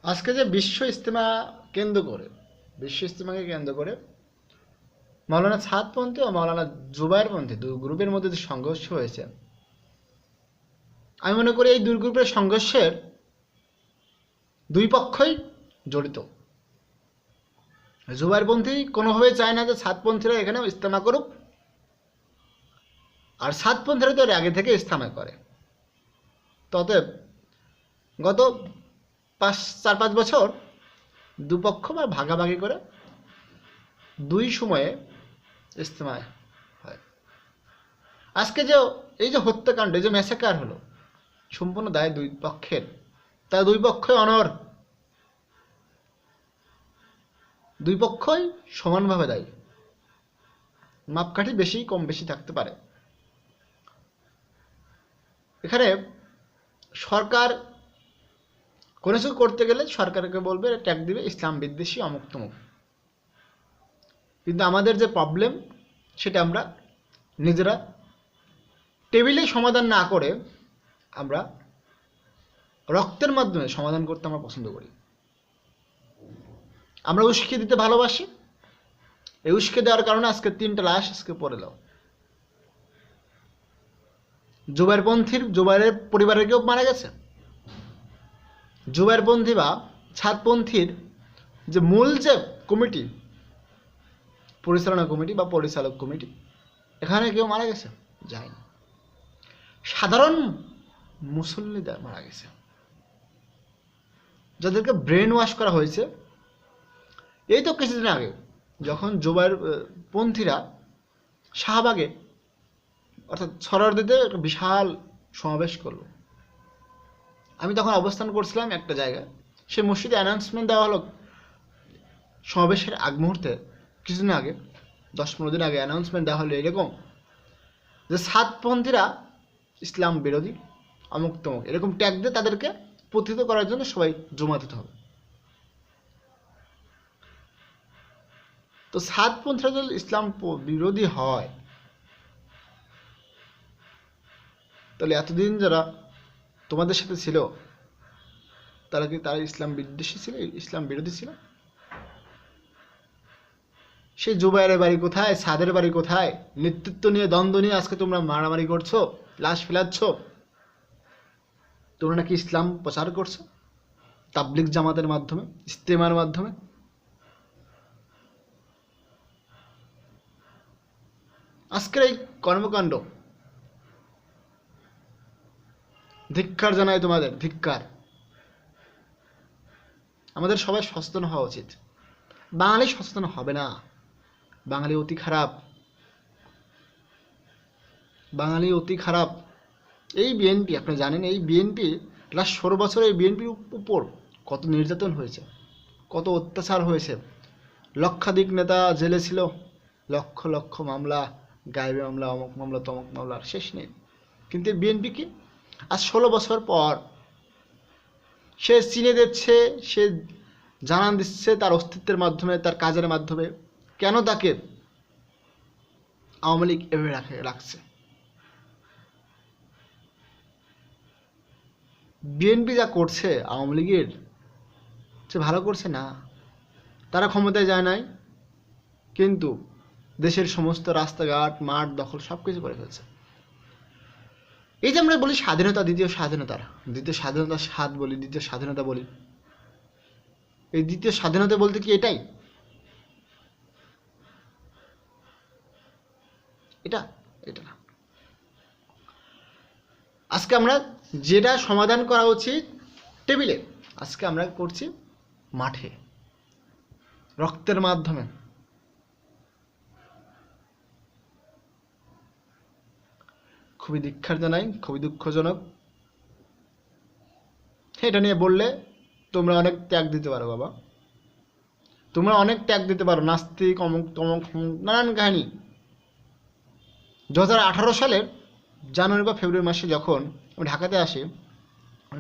আজকে যে বিশ্ব ইজতেমাকে কেন্দ্র করে মাওলানা ছাদপন্থী ও মাওলানা জুবায়েরপন্থী দুই গ্রুপের মধ্যে যে সংঘর্ষ হয়েছে, আমি মনে করি এই দুই গ্রুপের সংঘর্ষের দুই পক্ষই জড়িত। জুবায়েরপন্থী কোনোভাবেই চায় না যে ছাদপন্থীরা এখানে ইজতেমা করুক, আর ছাদপন্থীরা তো আগে থেকে ইজতেমা করে। অতএব গত 4-5 বছর দুপক্ষ বা ভাগাভাগি করে দুই সময়ে ইজতেমা হয়। আজকে যে এই যে হত্যাকাণ্ড, এই যে ম্যাসাকার হলো, সম্পূর্ণ দায় দুই পক্ষের। তারা দুই পক্ষই অনর, দুই পক্ষই সমানভাবে দায়ী। মাপকাঠি বেশি কম বেশি থাকতে পারে। এখানে সরকার কোনো কিছু করতে গেলে সরকারকে বলবে ট্যাগ দিবে ইসলাম বিদ্বেষী অমুক তমুক, কিন্তু আমাদের যে প্রবলেম সেটা আমরা নিজেরা টেবিলে সমাধান না করে আমরা রক্তের মাধ্যমে সমাধান করতে আমরা পছন্দ করি। আমরা উস্কে দিতে ভালোবাসি। এই উস্কে দেওয়ার কারণে আজকে 3টা লাশ আজকে পড়ে দাও। জুবাইরের পরিবারের কেউ মারা গেছে। জুবাইরপন্থী বা ছাদপন্থীর যে মূল যে কমিটি, পরিচালনা কমিটি বা পরিচালক কমিটি, এখানে কেউ মারা গেছে? যায়নি। সাধারণ মুসল্লিদের মারা গেছে, যাদেরকে ব্রেন ওয়াশ করা হয়েছে। এই তো কিছুদিন আগে যখন জুবাইরপন্থীরা শাহবাগে অর্থাৎ সরোয়ার্দীতে একটা বিশাল সমাবেশ করলো, আমি তখন অবস্থান করছিলাম একটা জায়গায়। সে মসজিদে অ্যানাউন্সমেন্ট দেওয়া হলো সমাবেশের আগ মুহূর্তে, কিছুদিন আগে 10-15 দিন আগে অ্যানাউন্সমেন্ট দেওয়া হলো এরকম যে ছাদপন্থীরা ইসলাম বিরোধী অমুক তমুক, এরকম ট্যাগ দিয়ে তাদেরকে প্রতিহত করার জন্য সবাই জমা দিতে হবে। তো ছাদপন্থীরা যদি ইসলাম বিরোধী হয়, তাহলে এতদিন যারা তোমাদের সাথে ছিল তারা ইসলাম বিদ্বেষী ছিল, ইসলাম বিরোধী ছিল? সেই জুবাইরের বাড়ি কোথায়, সাদের বাড়ি কোথায়? নেতৃত্ব নিয়ে দ্বন্দ্ব নিয়ে আজকে তোমরা মারামারি করছো, লাশ ফেলাচ্ছ। তোমরা নাকি ইসলাম প্রচার করছো তাবলিগ জামাতের মাধ্যমে, ইজতেমার মাধ্যমে। আজকের এই কর্মকাণ্ড ধিক্কার জানাই তোমাদের, ধিক্কার। আমাদের সবাই সচেতন হওয়া উচিত। বাঙালি সচেতন হবে না, বাঙালি অতি খারাপ, বাঙালি অতি খারাপ। এই বিএনপি, আপনি জানেন এই বিএনপি লাস্ট 16 বছরে এই বিএনপির উপর কত নির্যাতন হয়েছে, কত অত্যাচার হয়েছে। লক্ষাধিক নেতা জেলে ছিল, লক্ষ লক্ষ মামলা, গায়েবী মামলা, অমুক মামলা তমুক মামলার শেষ নেই। কিন্তু বিএনপি কি আজ 16 বছর পর সে চিনে দিচ্ছে, সে জানান দিচ্ছে তার অস্তিত্বের মাধ্যমে, তার কাজের মাধ্যমে কেন তাকে আওয়ামী লীগ এভাবে রাখছে। বিএনপি যা করছে আওয়ামী লীগের সে ভালো করছে না। তারা ক্ষমতায় যায় নাই, কিন্তু দেশের সমস্ত রাস্তাঘাট, মাঠ দখল সব কিছু করে ফেলছে। এই যে আমরা বলি স্বাধীনতা, দ্বিতীয় স্বাধীনতার স্বাদ বলি, দ্বিতীয় স্বাধীনতা বলি, এই দ্বিতীয় স্বাধীনতা বলতে কি এটাই? এটা এটা না। আজকে আমরা যেটা সমাধান করা উচিত টেবিলে, আজকে আমরা করছি মাঠে, রক্তের মাধ্যমে। খুবই ধিক্কার জানাই, খুবই দুঃখজনক। এটা নিয়ে বললে তোমরা অনেক ত্যাগ দিতে পারো বাবা, তোমরা অনেক ত্যাগ দিতে পারো, নাস্তিক অমুক তমুক নানান কাহিনী। 2018 সালের জানুয়ারি বা ফেব্রুয়ারি মাসে যখন আমি ঢাকাতে আসি,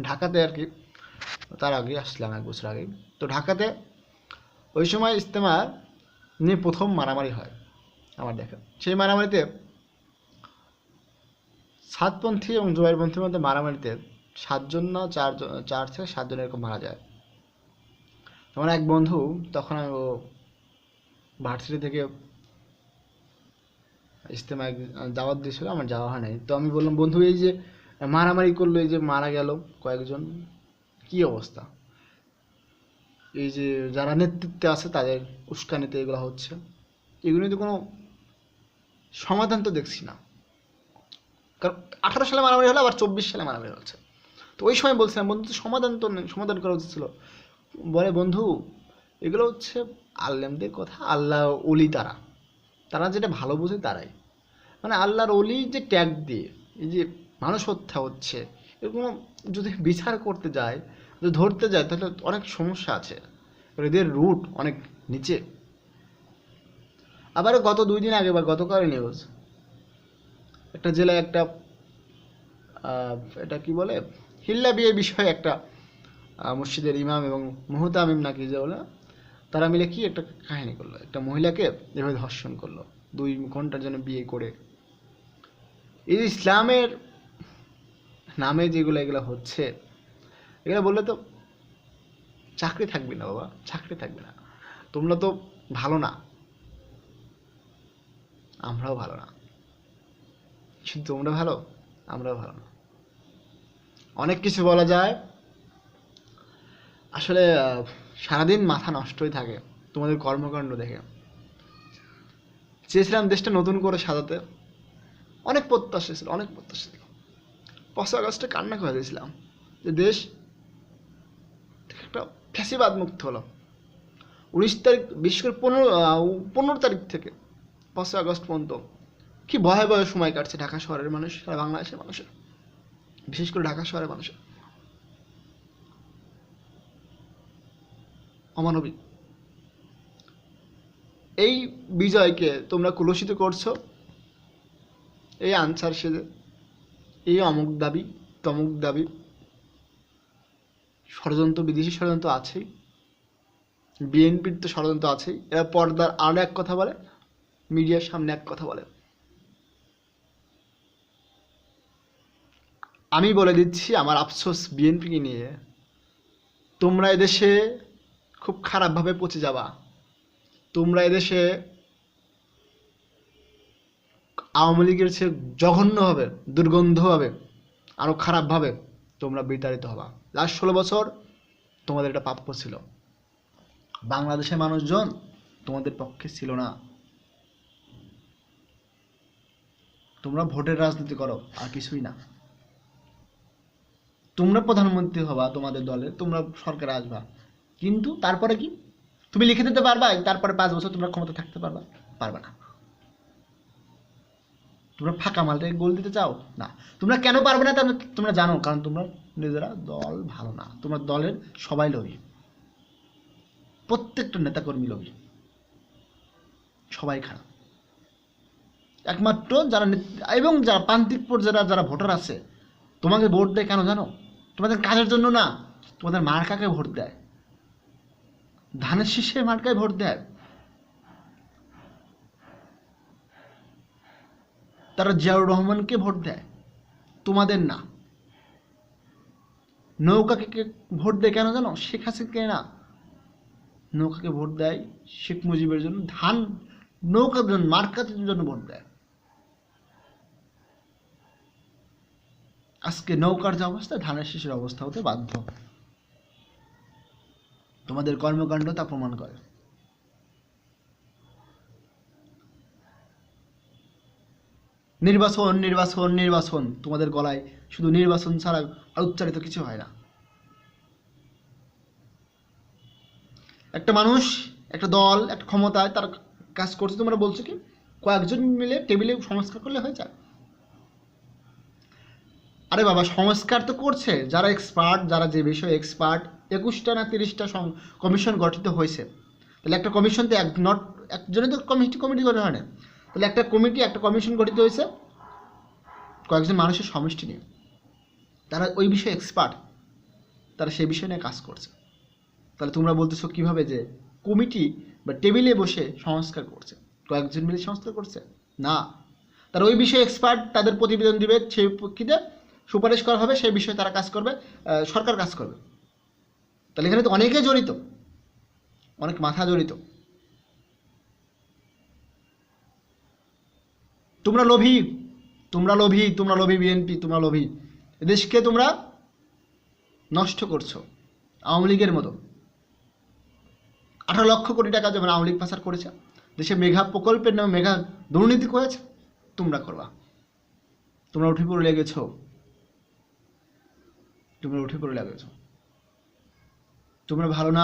ঢাকাতে আর কি তার আগে আসলাম 1 বছর আগে। তো ঢাকাতে ওই সময় ইজতেমা নিয়ে প্রথম মারামারি হয় আমার দেখা। সেই মারামারিতে ছাদপন্থী এবং জুবাইরপন্থীর মধ্যে মারামারিতে 7 জন না 4 থেকে 7 জন এরকম মারা যায়। আমার এক বন্ধু, তখন আমি ও ভার্সিটি থেকে ইজতেমায় দাওয়াত দিয়েছিল, আমার যাওয়া হয় নাই। তো আমি বললাম, বন্ধু এই যে মারামারি করলো, এই যে মারা গেল কয়েকজন, কি অবস্থা, এই যে যারা নেতৃত্বে আছে তাদের উস্কানিতে এগুলো হচ্ছে, এগুলো তো কোনো সমাধান তো দেখছি না। কারণ 18 সালে মারামারি হলো, আবার 24 সালে মারামারি হচ্ছে। তো ওই সময় বলছিলাম, বন্ধু তো সমাধান তো সমাধান করা উচিত ছিল। বলে, বন্ধু এগুলো হচ্ছে আল্লামদের কথা, আল্লাহ অলি, তারা তারা যেটা ভালো বোঝে তারাই, মানে আল্লাহর অলি যে ট্যাগ দিয়ে এই যে মানুষ হত্যা হচ্ছে, এরকম যদি বিচার করতে যায়, যদি ধরতে যায়, তাহলে অনেক সমস্যা আছে, এদের রুট অনেক নিচে। আবার গত 2 দিন আগে বা গতকাল নিউজ, একটা জেলায় একটা এটা কি বলে, হিল্লা বিয়ে বিষয়ে একটা মসজিদের ইমাম এবং মুহতামিম নাকি যে বলে, তারা মিলে কি একটা কাহিনী করলো, একটা মহিলাকে এভাবে ধর্ষণ করলো 2 ঘন্টার জন্য বিয়ে করে। এই যে ইসলামের নামে যেগুলো এগুলো হচ্ছে, এগুলো বললে তো চাকরি থাকবে না বাবা, চাকরি থাকবে না। তোমরা তো ভালো না, আমরাও ভালো না, শুধু তোমরা ভালো, আমরাও ভালো না। অনেক কিছু বলা যায়, আসলে সারাদিন মাথা নষ্টই থাকে তোমাদের কর্মকাণ্ড দেখে। চেয়েছিলাম দেশটা নতুন করে সাজাতে, অনেক প্রত্যাশা ছিল, অনেক প্রত্যাশা ছিল। 5ই আগস্টে কান্না করে দিয়েছিলাম যে দেশ একটা ফ্যাসিবাদ মুক্ত হলো। 19 তারিখ, বিশেষ করে 15 তারিখ থেকে 5ই আগস্ট পর্যন্ত কি ভয়াবহ সময় কাটছে ঢাকা শহরের মানুষ, সারা বাংলাদেশের মানুষের, বিশেষ করে ঢাকা শহরের মানুষের। অমানবিক এই বিজয়কে তোমরা কুলসিত করছো, এই আনসার সেজে, এই অমুক দাবি তমুক দাবি, ষড়যন্ত্র, বিদেশি ষড়যন্ত্র আছেই, বিএনপির তো ষড়যন্ত্র আছেই। এরা পর্দার আড়ে এক কথা বলে, মিডিয়ার সামনে এক কথা বলে। আমি বলে দিচ্ছি আমার আফসোস বিএনপিকে নিয়ে, তোমরা এদেশে খুব খারাপভাবে পচে যাবা। তোমরা এদেশে আওয়ামী লীগের চেয়ে জঘন্য হবে, দুর্গন্ধ হবে, আরো খারাপভাবে তোমরা বিতাড়িত হবা। লাস্ট 16 বছর তোমাদের এটা প্রাপ্য ছিল। বাংলাদেশের মানুষজন তোমাদের পক্ষে ছিল না। তোমরা ভোটের রাজনীতি করো, আর কিছুই না। তোমরা প্রধানমন্ত্রী হবা তোমাদের দলে, তোমরা সরকারে আসবা, কিন্তু তারপরে কি তুমি লিখে দিতে পারবা তারপরে 5 বছর তোমরা ক্ষমতা থাকতে পারবা? পারবে না। তোমরা ফাঁকা মালটাকে গোল দিতে চাও না। তোমরা কেন পারবে না তোমরা জানো, কারণ তোমরা নিজেরা দল ভালো না। তোমার দলের সবাই লোভী, প্রত্যেকটা নেতাকর্মী লোভী, সবাই খারাপ। একমাত্র যারা এবং যারা প্রান্তিক পর্যায়ে যারা ভোটার আছে, তোমাকে ভোট দেয় কেন জানো? তোমাদের কাজের জন্য না, তোমাদের মার্কাকে ভোট দেয়, ধানের শীষে মার্কায় ভোট দেয়। তারা জিয়াউর রহমানকে ভোট দেয়, তোমাদের না। নৌকাকে ভোট দেয় কেন জানো? শেখ হাসিনাকে না, নৌকাকে ভোট দেয় শেখ মুজিবের জন্য, ধান নৌকার জন্য, মার্কার জন্য ভোট দেয়। আজকে নৌকার যে অবস্থা, ধানের শীষের অবস্থা হতে বাধ্য। তোমাদের কর্মকাণ্ড তা প্রমাণ করে। নির্বাচন নির্বাচন নির্বাচন, তোমাদের গলায় শুধু নির্বাচন ছাড়া আর উচ্চারিত কিছু হয় না। একটা মানুষ, একটা দল, একটা ক্ষমতায় তার কাজ করছে, তোমরা বলছো কি কয়েকজন মিলে টেবিলে সংস্কার করলে হয়ে যায়? আরে বাবা, সংস্কার তো করছে যারা এক্সপার্ট, যারা যে বিষয়ে এক্সপার্ট। 21টা না 30টা কমিশন গঠিত হয়েছে। তাহলে একটা কমিশন তো একজনে তো কমিটি গঠন হয় না। তাহলে একটা কমিশন গঠিত হয়েছে কয়েকজন মানুষের সমষ্টি নিয়ে, তারা ওই বিষয়ে এক্সপার্ট, তারা সেই বিষয় নিয়ে কাজ করছে। তাহলে তোমরা বলতেছো কিভাবে যে কমিটি বা টেবিলে বসে সংস্কার করছে, কয়েকজন মিলে সংস্কার করছে? না, তারা ওই বিষয়ে এক্সপার্ট, তাদের প্রতিবেদন দিবে, সেই প্রেক্ষিতে সুপারিশ করা হবে, সেই বিষয়ে তারা কাজ করবে, সরকার কাজ করবে। তাহলে এখানে তো অনেকে জড়িত। অনেক মাথা জড়িত। তোমরা লোভী, তোমরা লোভী, তোমরা লোভী বিএনপি, তোমরা লোভী। এদেশকে তোমরা নষ্ট করছো আওয়ামী লীগের মতো। 18 লক্ষ কোটি টাকা যেমন আওয়ামী লীগ পাচার করেছে, দেশে মেঘা প্রকল্পের নামে মেঘা দুর্নীতি করেছে, তোমরা করবা। তোমরা উঠে পড়ে লেগেছো, তোমরা উঠে পড়ে লেগেছো। তোমরা ভালো না।